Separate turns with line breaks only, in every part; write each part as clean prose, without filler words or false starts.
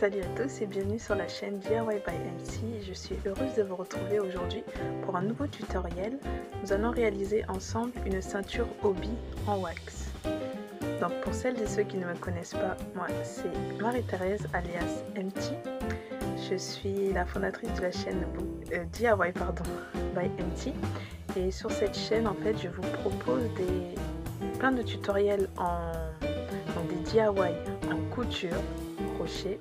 Salut à tous et bienvenue sur la chaîne DIY by MC. Je suis heureuse de vous retrouver aujourd'hui pour un nouveau tutoriel. Nous allons réaliser ensemble une ceinture hobby en wax. Donc pour celles et ceux qui ne me connaissent pas, moi c'est Marie-Thérèse alias MT. Je suis la fondatrice de la chaîne DIY by MT. Et sur cette chaîne en fait je vous propose plein de tutoriels des DIY en couture, crochet,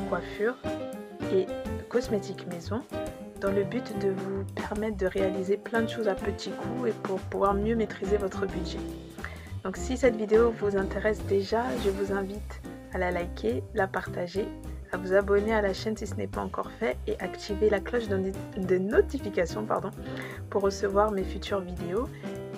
coiffure et cosmétiques maison dans le but de vous permettre de réaliser plein de choses à petits coups et pour pouvoir mieux maîtriser votre budget. Donc si cette vidéo vous intéresse déjà, je vous invite à la liker, la partager, à vous abonner à la chaîne si ce n'est pas encore fait et activer la cloche de notification pour recevoir mes futures vidéos.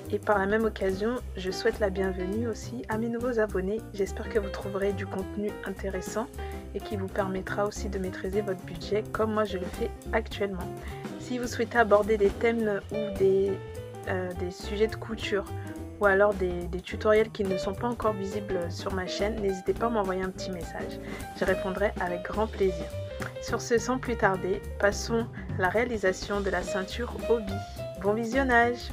Et par la même occasion, je souhaite la bienvenue aussi à mes nouveaux abonnés. J'espère que vous trouverez du contenu intéressant et qui vous permettra aussi de maîtriser votre budget comme moi je le fais actuellement. Si vous souhaitez aborder des thèmes ou des sujets de couture ou alors des tutoriels qui ne sont pas encore visibles sur ma chaîne, n'hésitez pas à m'envoyer un petit message. Je répondrai avec grand plaisir. Sur ce, sans plus tarder, passons à la réalisation de la ceinture hobby. Bon visionnage!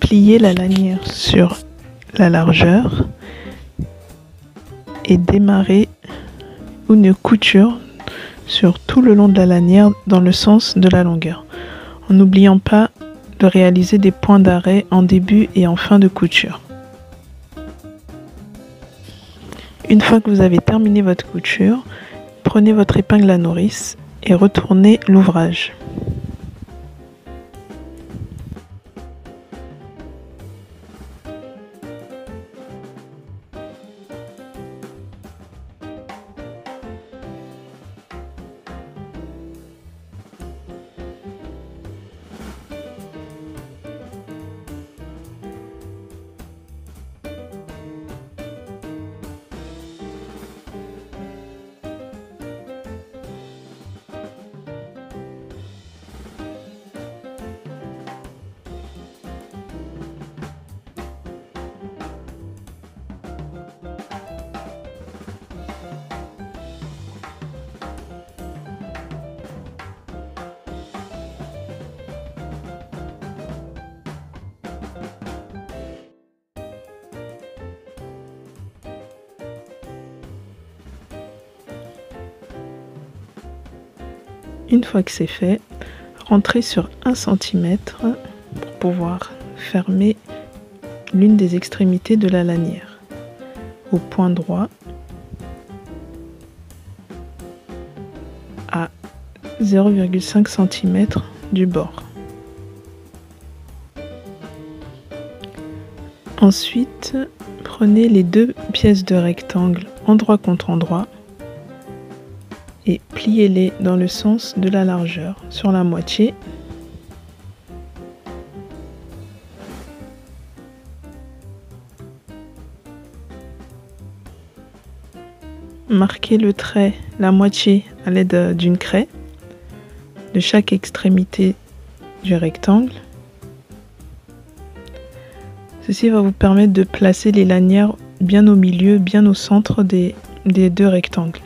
Plier la lanière sur la largeur et démarrer une couture sur tout le long de la lanière dans le sens de la longueur, en n'oubliant pas de réaliser des points d'arrêt en début et en fin de couture. Une fois que vous avez terminé votre couture, prenez votre épingle à nourrice et retournez l'ouvrage. Une fois que c'est fait, rentrez sur 1 cm pour pouvoir fermer l'une des extrémités de la lanière au point droit à 0,5 cm du bord. Ensuite, prenez les 2 pièces de rectangle endroit contre endroit et pliez-les dans le sens de la largeur sur la moitié. Marquez le trait, la moitié, à l'aide d'une craie de chaque extrémité du rectangle. Ceci va vous permettre de placer les lanières bien au milieu, bien au centre des 2 rectangles.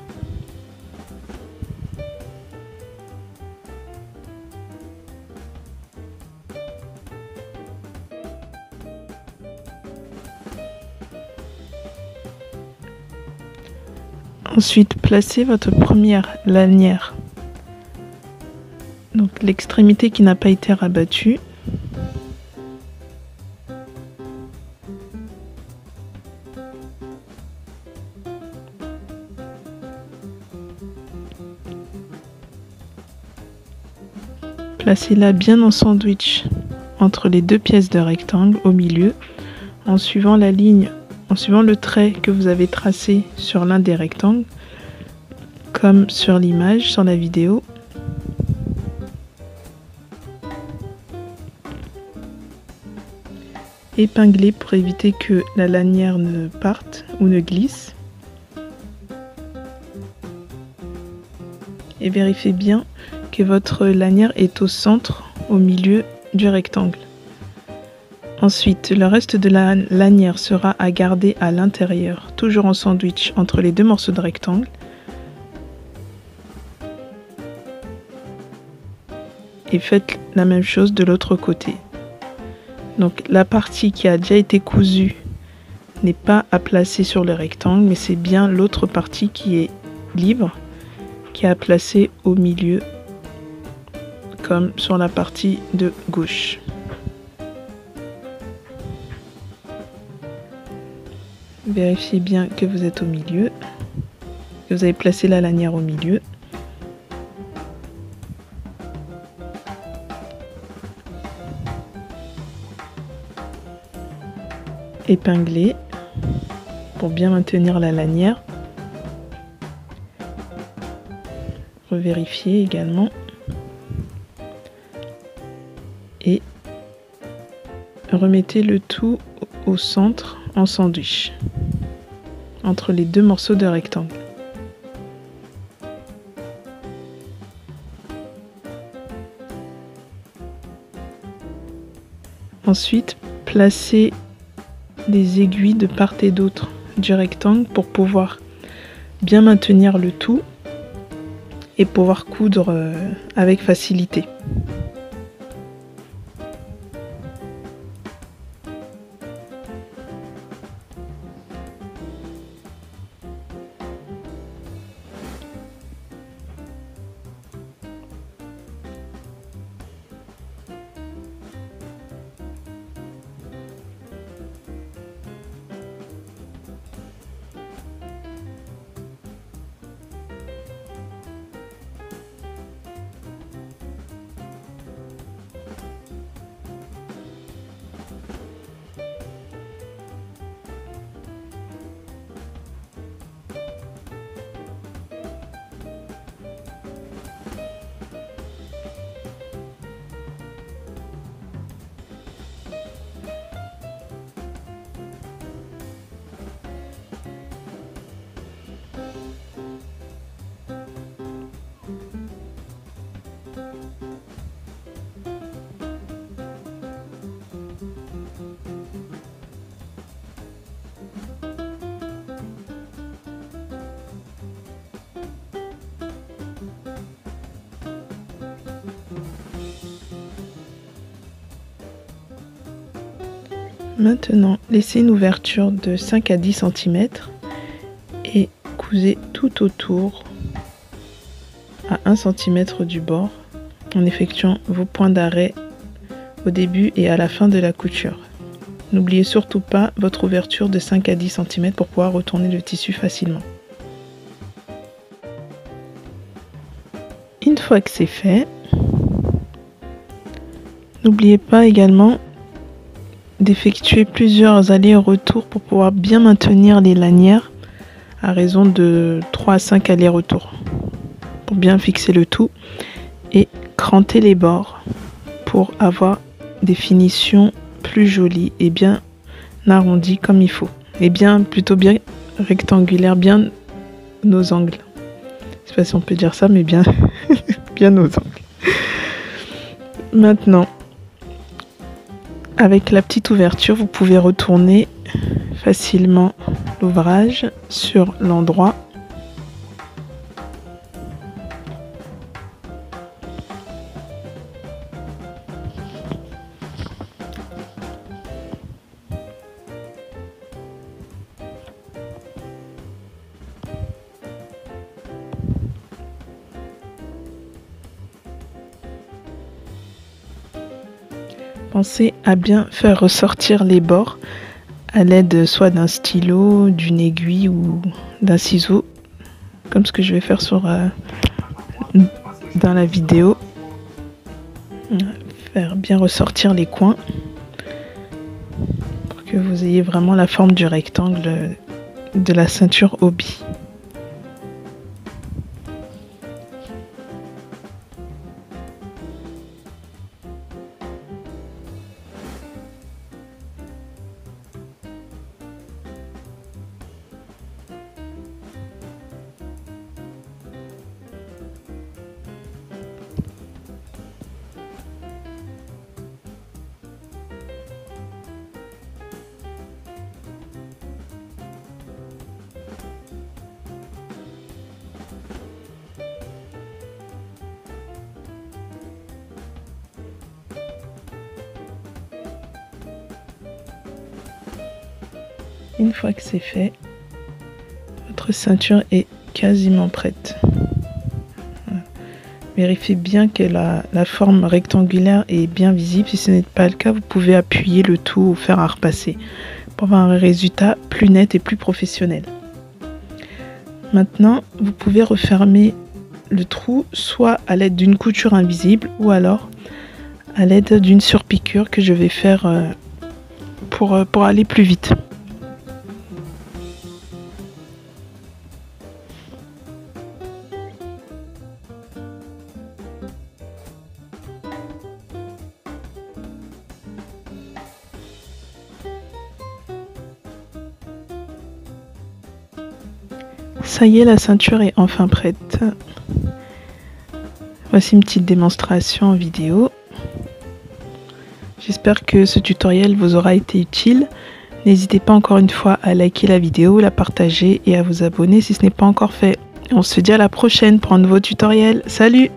Ensuite, placez votre première lanière, donc l'extrémité qui n'a pas été rabattue. Placez-la bien en sandwich entre les 2 pièces de rectangle au milieu, en suivant la ligne en suivant le trait que vous avez tracé sur l'un des rectangles, comme sur l'image, sur la vidéo. épingler pour éviter que la lanière ne parte ou ne glisse. Et vérifiez bien que votre lanière est au centre, au milieu du rectangle. Ensuite, le reste de la lanière sera à garder à l'intérieur, toujours en sandwich entre les deux morceaux de rectangle. Et faites la même chose de l'autre côté. Donc la partie qui a déjà été cousue n'est pas à placer sur le rectangle, mais c'est bien l'autre partie qui est libre, qui est à placer au milieu, comme sur la partie de gauche. Vérifiez bien que vous êtes au milieu, que vous avez placé la lanière au milieu. Épingler pour bien maintenir la lanière. Revérifier également. Et remettez le tout au centre en sandwich, entre les deux morceaux de rectangle. Ensuite, placez des aiguilles de part et d'autre du rectangle pour pouvoir bien maintenir le tout et pouvoir coudre avec facilité. Maintenant, laissez une ouverture de 5 à 10 cm et cousez tout autour à 1 cm du bord en effectuant vos points d'arrêt au début et à la fin de la couture. N'oubliez surtout pas votre ouverture de 5 à 10 cm pour pouvoir retourner le tissu facilement. Une fois que c'est fait, n'oubliez pas également d'effectuer plusieurs allers-retours pour pouvoir bien maintenir les lanières à raison de 3 à 5 allers-retours pour bien fixer le tout et cranter les bords pour avoir des finitions plus jolies et bien arrondies comme il faut et plutôt bien rectangulaires, bien nos angles. Je sais pas si on peut dire ça, mais bien bien nos angles. Maintenant, avec la petite ouverture, vous pouvez retourner facilement l'ouvrage sur l'endroit . Pensez à bien faire ressortir les bords à l'aide soit d'un stylo, d'une aiguille ou d'un ciseau, comme ce que je vais faire dans la vidéo. Faire bien ressortir les coins pour que vous ayez vraiment la forme du rectangle de la ceinture hobby. Une fois que c'est fait, votre ceinture est quasiment prête. Voilà. Vérifiez bien que la forme rectangulaire est bien visible. Si ce n'est pas le cas, vous pouvez appuyer le tout ou faire un repasser pour avoir un résultat plus net et plus professionnel. Maintenant, vous pouvez refermer le trou soit à l'aide d'une couture invisible ou alors à l'aide d'une surpiqûre que je vais faire pour aller plus vite. Ça y est, la ceinture est enfin prête. Voici une petite démonstration en vidéo. J'espère que ce tutoriel vous aura été utile. N'hésitez pas encore une fois à liker la vidéo, la partager et à vous abonner si ce n'est pas encore fait. On se dit à la prochaine pour un nouveau tutoriel. Salut!